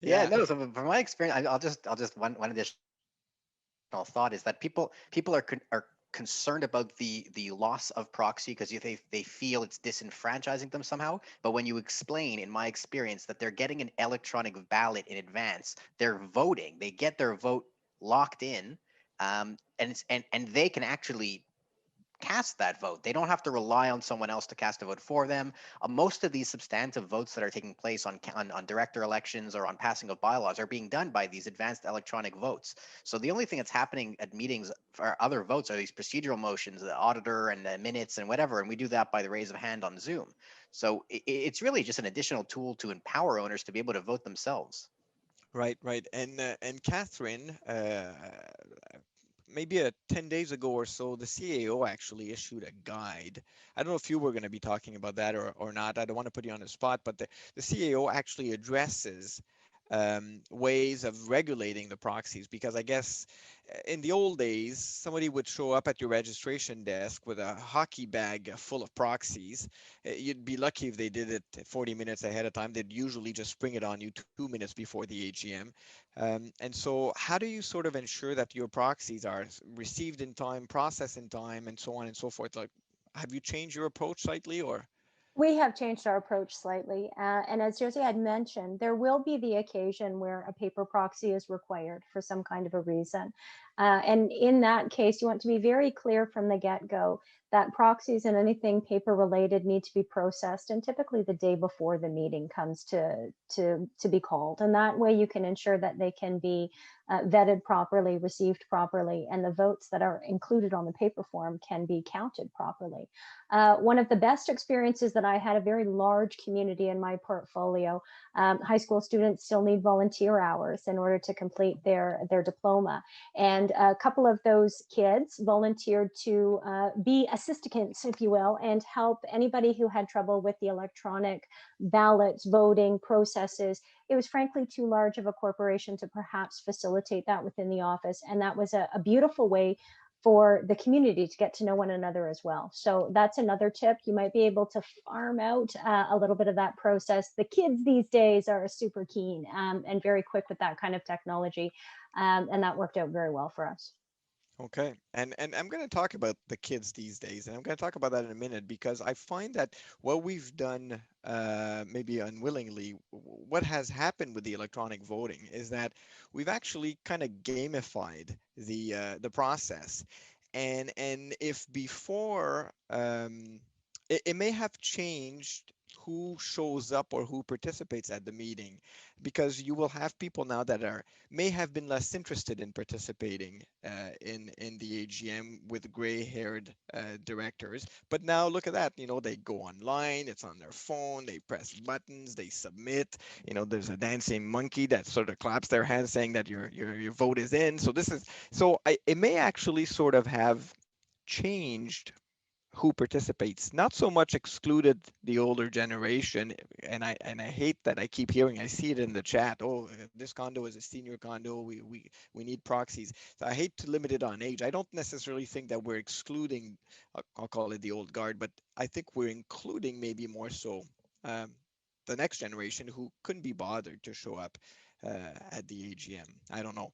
Yeah, Yeah. no. So from my experience, I'll just one additional thought is that people are concerned about the loss of proxy because they feel it's disenfranchising them somehow. But when you explain, in my experience, that they're getting an electronic ballot in advance, they're voting, they get their vote locked in, and they can actually cast that vote. They don't have to rely on someone else to cast a vote for them. Most of these substantive votes that are taking place on director elections or on passing of bylaws are being done by these advanced electronic votes. So the only thing that's happening at meetings for other votes are these procedural motions, the auditor and the minutes and whatever, and we do that by the raise of hand on Zoom. So it's really just an additional tool to empower owners to be able to vote themselves. Right, right. And Catherine, maybe 10 days ago or so, the CAO actually issued a guide. I don't know if you were going to be talking about that or not. I don't want to put you on the spot, but the CAO actually addresses ways of regulating the proxies because I guess in the old days, somebody would show up at your registration desk with a hockey bag full of proxies. You'd be lucky if they did it 40 minutes ahead of time. They'd usually just spring it on you 2 minutes before the AGM. And so, how do you sort of ensure that your proxies are received in time, processed in time, and so on and so forth? Like, have you changed your approach slightly, or? We have changed our approach slightly. And as Josie had mentioned, there will be the occasion where a paper proxy is required for some kind of a reason. And in that case, you want to be very clear from the get go that proxies and anything paper related need to be processed, and typically the day before the meeting comes to be called. And that way you can ensure that they can be vetted properly, received properly, and the votes that are included on the paper form can be counted properly. One of the best experiences that I had, a very large community in my portfolio. High school students still need volunteer hours in order to complete their diploma. And a couple of those kids volunteered to be assistants, if you will, and help anybody who had trouble with the electronic ballots, voting processes. It was frankly too large of a corporation to perhaps facilitate that within the office. And that was a beautiful way for the community to get to know one another as well. So that's another tip. You might be able to farm out a little bit of that process. The kids these days are super keen and very quick with that kind of technology. And that worked out very well for us. Okay, and I'm going to talk about the kids these days, and I'm going to talk about that in a minute because I find that what we've done, maybe unwillingly, what has happened with the electronic voting is that we've actually kind of gamified the process, and if before it may have changed who shows up or who participates at the meeting because you will have people now that are may have been less interested in participating in the AGM with gray-haired directors. But now look at that. You know, they go online, it's on their phone, they press buttons, they submit. You know, there's a dancing monkey that sort of claps their hands saying that your vote is in. So this is it may actually sort of have changed who participates, not so much excluded the older generation. And I hate that I keep hearing, I see it in the chat, oh, this condo is a senior condo, we need proxies. So I hate to limit it on age. I don't necessarily think that we're excluding, I'll call it the old guard, but I think we're including maybe more so um, the next generation who couldn't be bothered to show up at the AGM. I don't know.